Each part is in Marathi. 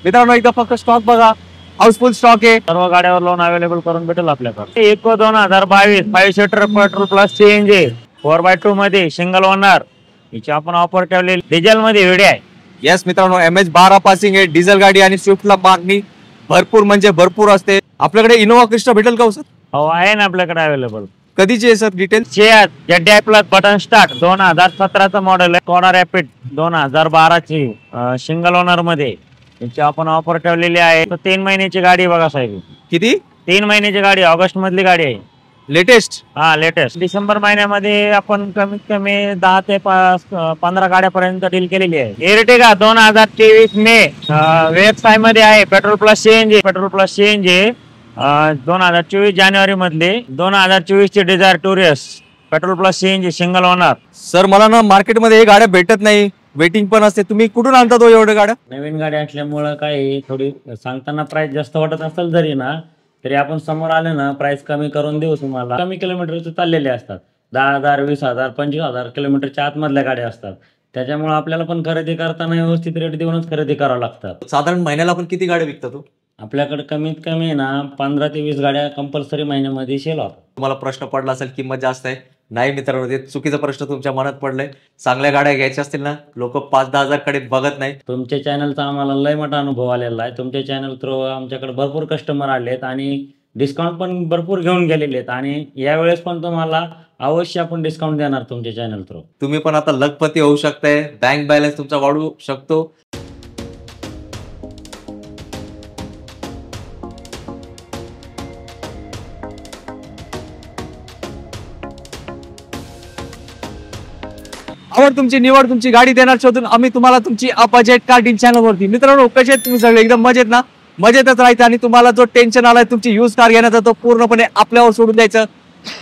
मित्रांनो एकदा फक्त स्टॉक बघा, हाऊसफुल स्टॉक आहे. सर्व गाड्यावर लोन अवेलेबल करून भेटेल आपल्याकडे. Eeco 2022 5 seater petrol plus CNG 4x2 मध्ये सिंगल ओनर. याची आपण ऑफर ठेवलेली डिझेल मध्ये वेडी आहे. येस मित्रांनो, MH12 पासिंग आहे, डिझेल गाडी आणि स्विफ्टला मागणी भरपूर म्हणजे भरपूर असते. आपल्याकडे इनोवा क्रिस्टा भेटेल का सर? हो आहे ना आपल्याकडे अवेलेबल. कधीची आहे sir detail? ZDI plus button start 2017चं मॉडेल आहे. कोना रॅपिड 2012 ची सिंगल ओनर मध्ये. याची आपण ऑफर ठेवलेली आहे. 3 महिन्याची गाडी बघा साहेब. किती? 3 महिन्याची गाडी, ऑगस्ट मधली गाडी आहे. लेटेस्ट? हा लेटेस्ट. डिसेंबर महिन्यामध्ये आपण कमीत कमी 10 ते 15 गाड्यापर्यंत डील केलेली आहे. एर्टिगा 2023 मे व्यवसाय मध्ये आहे. पेट्रोल प्लस सीएनजी 2024 जानेवारी मधले. 2024 ची Dzire tour S petrol plus CNG single owner. Sir मला ना मार्केटमध्ये हे गाड्या भेटत नाही, वेटिंग पण असते. तुम्ही कुठून आणता तो एवढ्या गाड्या? नवीन गाडी असल्यामुळे काही थोडी सांगताना प्राइस जास्त वाटत असेल जरी ना, तरी आपण समोर आले ना प्राइस कमी करून देऊ तुम्हाला. कमी किलोमीटरचे चाललेले असतात. 10,000 20,000 25,000 किलोमीटरच्या आतमधल्या गाड्या असतात. त्याच्यामुळे आपल्याला पण खरेदी करताना व्यवस्थित रेट देऊनच खरेदी करावं लागतात. साधारण महिन्याला आपण किती गाड्या विकता तो? आपल्याकडे कमीत कमी ना 15 ते 20 गाड्या कंपल्सरी महिन्यामध्ये सेल होतात. तुम्हाला प्रश्न पडला असेल किंमत जास्त आहे. नाही मित्रांनो, ते चुकीचा प्रश्न तुमच्या मनात पडलाय. चांगल्या गाड्या घ्यायच्या असतील ना, लोक 5-10 हजार कडे बघत नाही. तुमच्या चॅनलचा आम्हाला लय मोठा अनुभव आलेला आहे. तुमच्या चॅनल थ्रू आमच्याकडे भरपूर कस्टमर आलेत आणि डिस्काउंट पण भरपूर घेऊन गेलेले आहेत. आणि यावेळेस पण तुम्हाला अवश्य आपण डिस्काउंट देणार तुमच्या चॅनल थ्रू. तुम्ही पण आता लखपती होऊ शकताय. बँक बॅलन्स तुमचा वाढू शकतो. आवड तुमची, निवड तुमची, गाडी देणार शोधून आम्ही तुम्हाला तुमची बजेट कार डील चॅनल वरती. मित्रांनो कसे आहेत तुम्ही सगळे? एकदम मजेत ना? मजेतच राहायचं. आणि तुम्हाला जो टेन्शन आलाय तुमची यूज कार घेण्याचा, तो पूर्णपणे आपल्यावर सोडून द्यायचं.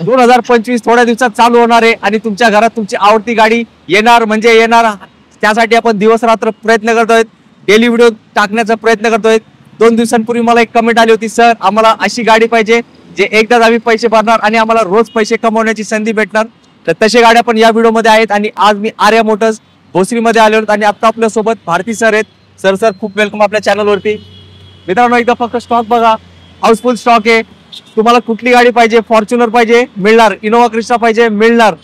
2025 थोड्या दिवसात चालू होणार आहे आणि तुमच्या घरात तुमची आवडती गाडी येणार म्हणजे येणार. त्यासाठी आपण दिवस रात्र प्रयत्न करतोय, डेली व्हिडिओ टाकण्याचा प्रयत्न करतोय. 2 दिवसांपूर्वी मला एक कमेंट आली होती, सर आम्हाला अशी गाडी पाहिजे जे एकदाच आम्ही पैसे भरणार आणि आम्हाला रोज पैसे कमवण्याची संधी भेटणार. तर तशा गाड्या पण या व्हिडिओमध्ये आहेत. आणि आज मी आर्या मोटर्स भोसरीमध्ये आलो होतो आणि आता आपल्या सोबत भारती सर आहेत. सर खूप वेलकम आपल्या चॅनलवरती. मित्रांनो एकदा फक्त स्टॉक बघा, हाऊसफुल स्टॉक आहे. तुम्हाला कुठली गाडी पाहिजे? फॉर्च्युनर पाहिजे मिळणार, इनोवा क्रिस्टा पाहिजे मिळणार,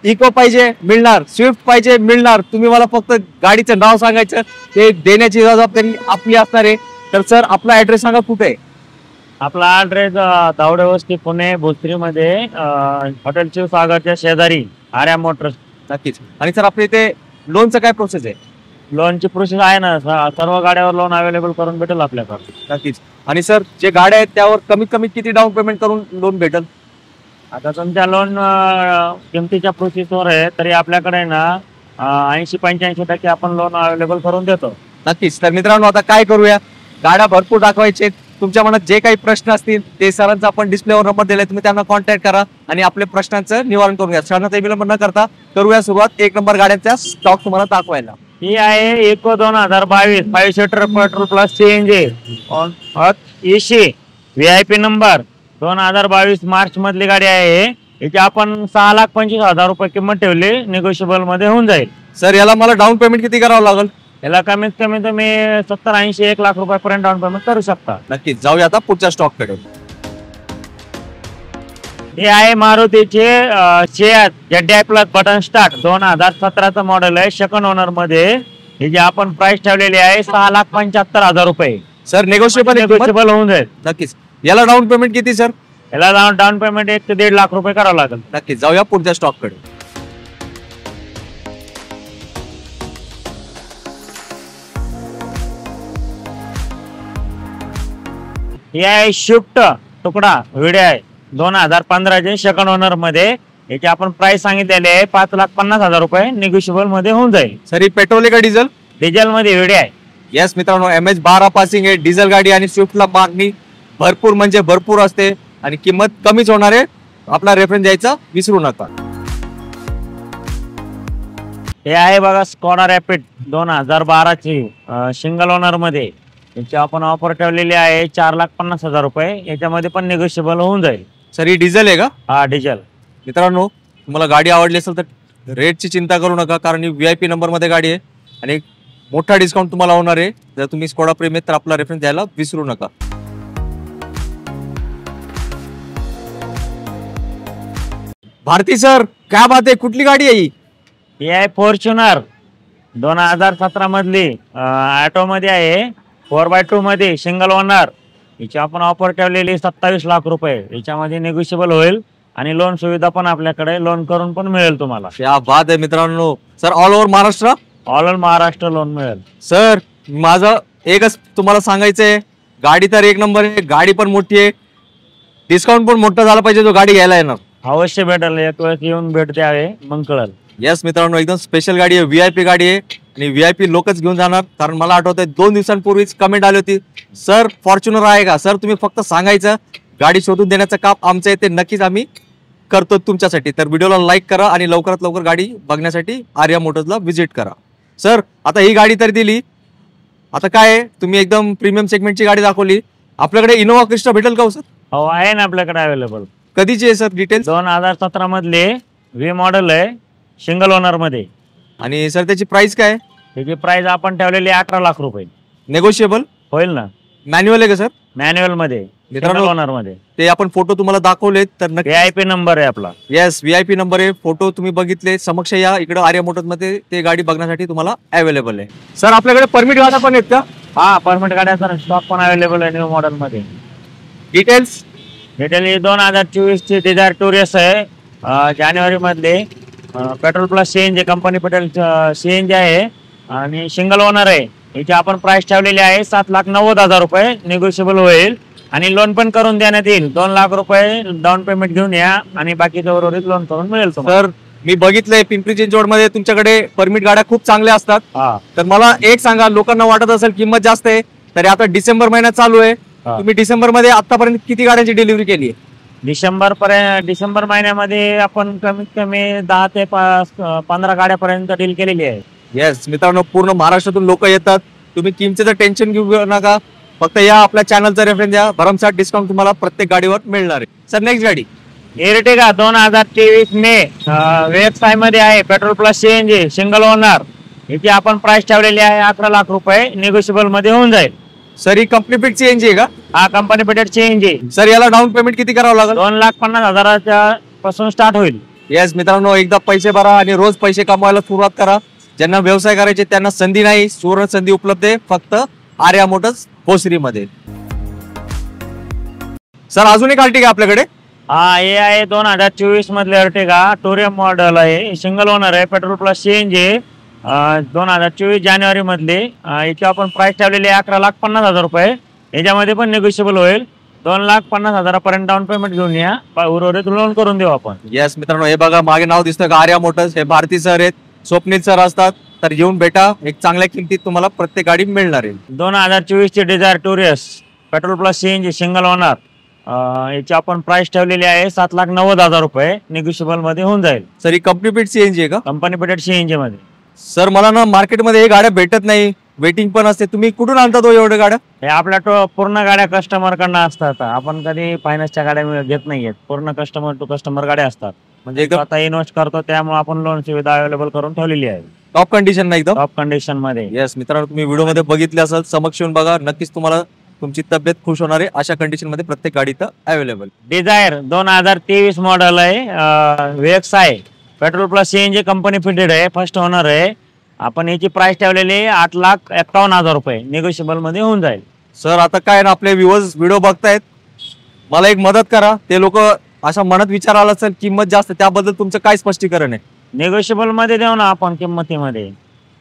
इको पाहिजे मिळणार, स्विफ्ट पाहिजे मिळणार. तुम्ही मला फक्त गाडीचं नाव सांगायचं, ते देण्याची जबाबदारी आपली असणार आहे. तर सर आपला ऍड्रेस सांगा, कुठे आहे? आपला ऍड्रेस धावडे वस्ती पुणे भोसरी मध्ये हॉटेल शिवसागरच्या शेजारी आर्या मोटर्स. नक्कीच. आणि सर आपल्या इथे लोनचं काय प्रोसेस आहे? लोनची प्रोसेस आहे ना, सर्व गाड्यावर लोन अवेलेबल करून भेटेल आपल्याकडे. नक्कीच. आणि सर जे गाड्या आहेत त्यावर कमीत कमी किती डाऊन पेमेंट करून लोन भेटेल? आता तुमच्या लोन किमतीच्या प्रोसेसवर आहे, तरी आपल्याकडे ना 80-85% आपण लोन अवेलेबल करून देतो. नक्कीच. तर मित्रांनो आता काय करूया, गाड्या भरपूर दाखवायचे. तुमच्या मनात जे काही प्रश्न असतील ते सरांचा आपण डिस्प्लेवर नंबर दिलाय, तुम्ही त्यांना कॉन्टॅक्ट करा आणि आपल्या प्रश्नांचं निवारण करून घ्या. सरांचा विलंब न करता करूया सुरुवात. 1 नंबर गाड्यांचा स्टॉक तुम्हाला दाखवायला. ही आहे Eeco 2022 5 seater petrol plus CNG AC VIP number 2022 March मधली गाडी आहे. याची आपण 6,25,000 रुपये किंमत ठेवली, निगोशिएबल मध्ये होऊन जाईल. सर याला मला डाऊन पेमेंट किती करावं लागेल? याला कमीत कमी तुम्ही 70-80-1 लाख रुपयापर्यंत डाऊन पेमेंट करू शकता. नक्कीच. जाऊया आता पुढच्या स्टॉक कडे. हे आहे मारुतीचे ZDI प्लस बटन स्टार्ट 2017चं मॉडेल आहे, सेकंड ओनर मध्ये. हे जे आपण प्राइस ठेवलेली आहे 6,75,000 रुपये. सर निगोशिएबल होऊन जाईल. नक्कीच. याला डाऊन पेमेंट किती सर? याला डाऊन पेमेंट 1 ते 1.5 लाख रुपये करावं लागेल. नक्कीच. जाऊया पुढच्या स्टॉक कडे. ही आहे स्विफ्ट तुकडा व्हिडिओ आहे 2015चे सेकंड ओनर मध्ये. याची आपण प्राइस सांगितलेली आहे 5,50,000 रुपये, निगोशिएबल मध्ये होऊन जाईल. सर ही पेट्रोल आहे का डिझेल? डिझेल मध्ये व्हिडिओ आहे. येस मित्रांनो, MH12 पासिंग आहे, डिझेल गाडी आणि स्विफ्टला मागणी भरपूर म्हणजे भरपूर असते आणि किंमत कमीच होणार आहे. आपला रेफरन्स द्यायचा विसरू नका. हे आहे बघा कोना रॅपिड 2012 ची सिंगल ओनर मध्ये. याची आपण ऑफर ठेवलेली आहे 4,50,000 रुपये. याच्यामध्ये पण निगोशिएबल होऊन जाईल. सर ही डिझेल आहे का? हा डिझेल. मित्रांनो तुम्हाला गाडी आवडली असेल तर रेटची चिंता करू नका, कारण ही VIP नंबर मध्ये गाडी आहे आणि मोठा डिस्काउंट तुम्हाला होणार आहे. जर तुम्ही स्कोडा प्रेमी तर आपला रेफरन्स द्यायला विसरू नका. भारती सर काय बात आहे, कुठली गाडी आहे ही आहे फॉर्च्युनर 2017 मधली ऑटो मध्ये आहे 4x2 मध्ये सिंगल ओनर. हिची आपण ऑफर ठेवलेली 27 लाख रुपये. याच्यामध्ये निगोशिएबल होईल आणि लोन सुविधा पण आपल्याकडे लोन करून पण मिळेल तुम्हाला. क्या बात आहे मित्रांनो. Sir all over Maharashtra, all over Maharashtra loan मिळेल. सर माझं एकच तुम्हाला सांगायचंय, गाडी तर एक नंबर आहे, गाडी पण मोठी आहे, डिस्काउंट पण मोठा झाला पाहिजे जो गाडी घ्यायला येणार. अवश्य भेटेल, एक वेळेस येऊन भेट द्यावे मग कळेल. येस मित्रांनो, एकदम स्पेशल गाडी आहे, व्हीआयपी गाडी आहे आणि व्हीआयपी लोकच घेऊन जाणार. कारण मला आठवतंय 2 दिवसांपूर्वीच कमेंट आली होती, सर फॉर्च्युनर आहे का. सर तुम्ही फक्त सांगायचं, गाडी शोधून देण्याचं काम आमचं आहे, ते नक्कीच आम्ही करतो तुमच्यासाठी. तर व्हिडिओला लाईक करा आणि लवकरात लवकर गाडी बघण्यासाठी आर्या मोटर्सला व्हिजिट करा. सर आता ही गाडी तर दिली, आता काय आहे, तुम्ही एकदम प्रीमियम सेगमेंटची गाडी दाखवली. आपल्याकडे इनोवा क्रिस्टा भेटेल का सर? हो आहे ना आपल्याकडे अवेलेबल. कधीची आहे सर डिटेल्स? 2017 मधले व्ही मॉडेल आहे सिंगल ओनर मध्ये. आणि सर त्याची प्राइस काय आहे? त्याची प्राइस आपण ठेवलेली 18 लाख रुपये. नेगोशिएबल होईल ना? मॅन्युअल आहे का सर? मॅन्युअल मध्ये मित्रांनो, ओनर मध्ये. ते आपण फोटो तुम्हाला दाखवलेत तर नक्की व्हीआयपी नंबर आहे आपला. येस व्हीआयपी नंबर आहे, फोटो तुम्ही बघितले. समक्ष या इकडे आर्या मोटर्स मध्ये ते गाडी बघण्यासाठी तुम्हाला अवेलेबल आहे. सर आपल्याकडे परमिट गाड्या पण आहेत का? हा परमिट गाड्याचा स्टॉक पण अवेलेबल आहे न्यू मॉडेल मध्ये. डिटेल्स? डिटेल 2024 ची डिझायर टुरिस्ट आहे जानेवारी मधले. Petrol plus CNG company petrol CNG आहे आणि सिंगल ओनर आहे. याची आपण प्राइस ठेवलेली आहे 7,90,000 रुपये. निगोशिएबल होईल आणि लोन पण करून देण्यात येईल. 2 लाख रुपये डाऊन पेमेंट घेऊन या आणि बाकीचं उर्वरित लोन करून मिळेल. सर मी बघितलंय पिंपरी चिंचवड मध्ये तुमच्याकडे परमिट गाड्या खूप चांगल्या असतात. तर मला एक सांगा, लोकांना वाटत असेल किंमत जास्त आहे, तरी आता डिसेंबर महिन्यात चालू आहे, तुम्ही डिसेंबर मध्ये आतापर्यंत किती गाड्यांची डिलिव्हरी केली आहे? डिसेंबर महिन्यामध्ये आपण कमीत कमी 10 ते 15 गाड्यापर्यंत डील केलेली आहे. येस मित्रांनो, पूर्ण महाराष्ट्रातून लोक येतात. तुम्ही किमतीचं टेन्शन घेऊ नका, फक्त या आपल्या चॅनलचा रेफरन्स द्या, भरमसाठ डिस्काउंट तुम्हाला प्रत्येक गाडीवर मिळणार आहे. सर नेक्स्ट गाडी एर्टिगा 2023 मे व्यवसाय मध्ये आहे petrol plus CNG single owner. याची आपण प्राइस ठेवलेली आहे 11 लाख रुपये. निगोशिएबल मध्ये होऊन जाईल. सर ही कंपनी फिट सीएनजी आहे का? हा कंपनी फिटेड सीएनजी. सर याला डाऊन पेमेंट किती करावं लागेल? 2,50,000 पासून स्टार्ट होईल. येस मित्रांनो, एकदा पैसे भरा आणि रोज पैसे कमवायला सुरुवात करा. ज्यांना व्यवसाय करायचे त्यांना संधी नाही, सुवर्ण संधी उपलब्ध आहे फक्त आर्या मोटर्स भोसरी मध्ये. सर अजून एक अर्टिगा आपल्याकडे? हा हे आहे 2024 मधले अर्टिगा टोरियम मॉडेल आहे, सिंगल ओनर आहे, पेट्रोल प्लस सीएनजी 2024 जानेवारी मधली. याची आपण प्राइस ठेवलेली आहे 11,50,000 रुपये. याच्यामध्ये पण निगोशिएबल होईल. 2,50,000 पर्यंत डाऊन पेमेंट घेऊन या, उर्वरित लोन करून देऊ आपण. येस मित्रांनो, हे बघा मागे नाव दिसतं का आर्या मोटर्स. हे भारती सर आहेत, स्वप्नील सर असतात. तर येऊन भेटा, एक चांगल्या किमतीत तुम्हाला प्रत्येक गाडी मिळणार आहे. 2024 ची Dzire tourist petrol plus CNG single owner. याची आपण प्राइस ठेवलेली आहे 7,90,000 रुपये. निगोशिएबल मध्ये होऊन जाईल. सर ही कंपनी फिट सीएनजी आहे का? कंपनी फिटेड सीएनजी मध्ये. सर मला ना मार्केटमध्ये हे गाड्या भेटत नाही, वेटिंग पण असते. तुम्ही कुठून आणता तो एवढ्या गाड्या? हे आपल्या पूर्ण गाड्या कस्टमर कडनं असतात. आपण कधी फायनान्सच्या गाड्या घेत नाहीयेत. पूर्ण कस्टमर टू कस्टमर गाड्या असतात. म्हणजे आता इन्व्हेस्ट करतो त्यामुळे आपण लोन सुविधा अवेलेबल करून ठेवलेली आहे. टॉप कंडिशन नाही एकदम? टॉप कंडिशन मध्ये. येस मित्रांनो, तुम्ही व्हिडिओ मध्ये बघितले असाल, समक्ष येऊन बघा, नक्कीच तुम्हाला तुमची तब्येत खुश होणार आहे. अशा कंडिशन मध्ये प्रत्येक गाडी इथं अवेलेबल. डिझायर 2023 मॉडेल आहे, व्यवसाय petrol plus CNG company fitted आहे, फर्स्ट ओनर आहे. आपण याची प्राइस ठेवलेली 8,51,000 रुपये. निगोशिएबल मध्ये होऊन जाईल. सर आता काय ना, आपले व्ह्यूअर्स व्हिडिओ बघतायत, मला एक मदत करा. ते लोक अशा मनात विचार आला असेल किंमत जास्त, त्याबद्दल तुमचं काय स्पष्टीकरण आहे? निगोशिएबल मध्ये देऊ ना आपण किंमतीमध्ये.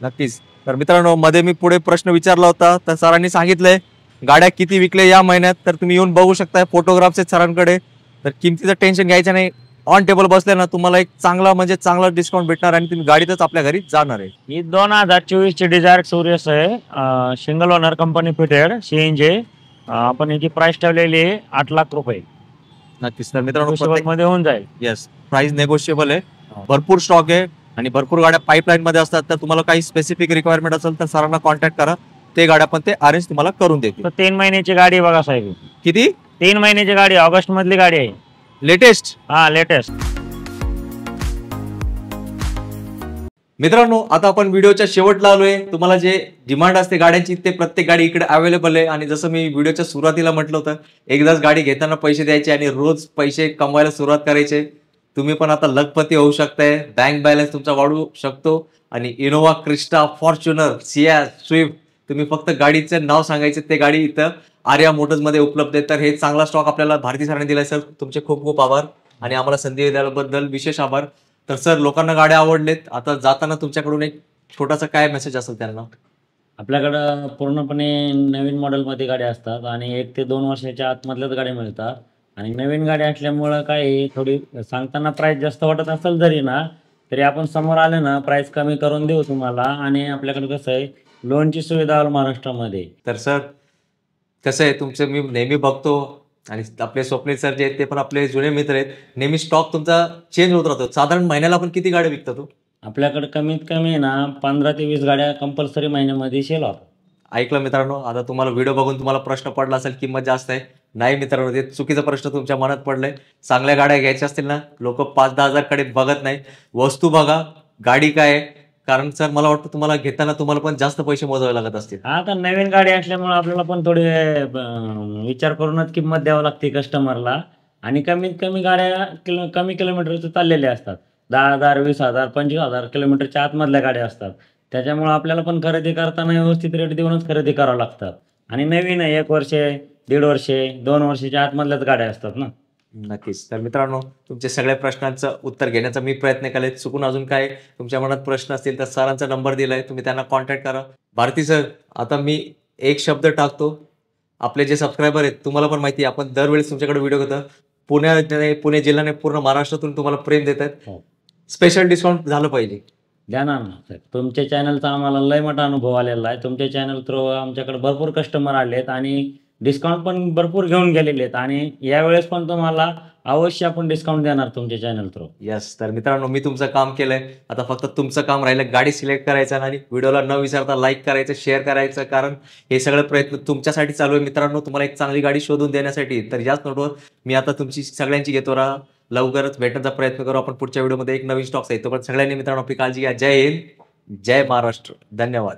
नक्कीच. तर मित्रांनो, मध्ये मी पुढे प्रश्न विचारला होता, तर सरांनी सांगितलंय गाड्या किती विकले या महिन्यात. तर तुम्ही येऊन बघू शकता, फोटोग्राफ्स आहेत सरांकडे. तर किमतीचं टेन्शन घ्यायचं नाही, ऑन टेबल बसले ना तुम्हाला एक चांगला डिस्काउंट भेटणार आणि तुम्ही गाडीतच आपल्या घरी जाणार आहे. ही 2024 ची डिझायर टुरिस्ट आहे, single owner company fitted CNG. आपण याची प्राइस ठेवलेली आहे 8 लाख रुपये. नक्कीच. तर मित्रांनो मध्ये होऊन जाईल. येस, प्राइस नेगोशिएबल आहे, भरपूर स्टॉक आहे आणि भरपूर गाड्या पाईपलाईन मध्ये असतात. तर तुम्हाला काही स्पेसिफिक रिक्वायरमेंट असेल तर सरांना कॉन्टॅक्ट करा, ते गाड्या पण ते अरेंज तुम्हाला करून देतील. 3 महिन्याची गाडी बघा साहेब. किती? 3 महिन्याची गाडी, ऑगस्ट मधली गाडी आहे. लेटेस्ट? हा लेटेस्ट. मित्रांनो, आता आपण व्हिडिओच्या शेवटला आलोय. तुम्हाला जे डिमांड असते गाड्यांची ते प्रत्येक गाडी इकडे अवेलेबल आहे. आणि जसं मी व्हिडिओच्या सुरुवातीला म्हटलं होतं, एकदाच गाडी घेताना पैसे द्यायचे आणि रोज पैसे कमवायला सुरुवात करायचे. तुम्ही पण आता लखपती होऊ शकताय. बँक बॅलन्स तुमचा वाढू शकतो. आणि Innova Crysta, Fortuner, Siya, Swift, तुम्ही फक्त गाडीचं नाव सांगायचे, ते गाडी इथं आर्या मोटर्स मध्ये उपलब्ध आहे. तर हे चांगला स्टॉक आपल्याला भारती सरांनी दिलाय. सर, तुमचे खूप खूप आभार आणि आम्हाला संधी दिल्याबद्दल विशेष आभार. तर सर, लोकांना गाड्या आवडलेत. आता जाताना तुमच्याकडून एक छोटासा काय मेसेज असेल त्यांना? आपल्याकडं पूर्णपणे नवीन मॉडेलमध्ये गाड्या असतात आणि 1 ते 2 वर्षाच्या आतमधल्याच गाड्या मिळतात. आणि नवीन गाडी असल्यामुळं काय आहे, थोडी सांगताना प्राईस जास्त वाटत असेल जरी ना, तरी आपण समोर आले ना प्राईस कमी करून देऊ तुम्हाला. आणि आपल्याकडे कसं आहे, लोनची सुविधा आहे महाराष्ट्रामध्ये. तर सर, कसं आहे, तुमचं मी नेहमी बघतो आणि आपले स्वप्नील सर जे आहेत ते पण आपले जुने मित्र आहेत. नेहमी स्टॉक तुमचा चेंज होत राहतो. साधारण महिन्याला आपण किती गाड्या विकता तो? आपल्याकडे कमीत कमी ना 15 ते 20 गाड्या कंपल्सरी महिन्यामध्ये सेल होतात. ऐकलं मित्रांनो, आता तुम्हाला व्हिडिओ बघून तुम्हाला प्रश्न पडला असेल किंमत जास्त आहे. नाही मित्रांनो, ते चुकीचा प्रश्न तुमच्या मनात पडलाय. चांगल्या गाड्या घ्यायच्या असतील ना, लोक 5-10 हजार कडे बघत नाही. वस्तू बघा, गाडी काय आहे. कारण सर, मला वाटतं तुम्हाला घेताना तुम्हाला पण जास्त पैसे मोजावे लागत असतील. आता नवीन गाडी असल्यामुळे आपल्याला पण थोडे विचार करूनच किंमत द्यावी लागते कस्टमरला. आणि कमीत कमी गाड्या कमी किलोमीटरचे चाललेल्या असतात. 10,000, 20,000, 25,000 किलोमीटरच्या आतमधल्या गाड्या असतात. त्याच्यामुळे आपल्याला पण खरेदी करताना व्यवस्थित रेट देऊनच खरेदी करावं लागतात. आणि नवीन आहे, 1 वर्ष, 1.5 वर्षे, 2 वर्षाच्या आतमधल्याच गाड्या असतात ना. नक्कीच. तर मित्रांनो, तुमच्या सगळ्या प्रश्नांचं उत्तर घेण्याचा मी प्रयत्न केलाय. चुकून अजून काय तुमच्या मनात प्रश्न असतील तर सरांचा नंबर दिलाय, तुम्ही त्यांना कॉन्टॅक्ट करा. भारती सर, आता मी एक शब्द टाकतो. आपले जे सबस्क्रायबर आहेत, तुम्हाला पण माहिती आहे, आपण दरवेळेस तुमच्याकडे व्हिडिओ करतो. पुणे जिल्ह्याने पूर्ण महाराष्ट्रातून तुम्हाला प्रेम देत आहेत. स्पेशल डिस्काउंट झालं पाहिजे. देणार ना सर. तुमच्या चॅनलचा आम्हाला लय मोठा अनुभव आलेला आहे. तुमच्या चॅनल थ्रू आमच्याकडे भरपूर कस्टमर आलेत आणि डिस्काउंट पण भरपूर घेऊन गेलेले आहेत. आणि यावेळेस पण तुम्हाला अवश्य आपण डिस्काउंट देणार तुमच्या चॅनल थ्रू. यस. तर मित्रांनो, मी तुमचं काम केलंय. आता फक्त तुमचं काम राहिलं गाडी सिलेक्ट करायचं आणि व्हिडिओला न विसरता लाईक करायचं, शेअर करायचं. कारण हे सगळे प्रयत्न तुमच्यासाठी चालू आहे मित्रांनो, तुम्हाला एक चांगली गाडी शोधून देण्यासाठी. तर याच नोटवर मी आता तुमची सगळ्यांची घेतो. लवकरच भेटण्याचा प्रयत्न करू आपण पुढच्या व्हिडिओमध्ये एक नवीन स्टॉक्स आहे. तो पण सगळ्यांनी मित्रांनो आपली काळजी घ्या. जय हिंद, जय महाराष्ट्र. धन्यवाद.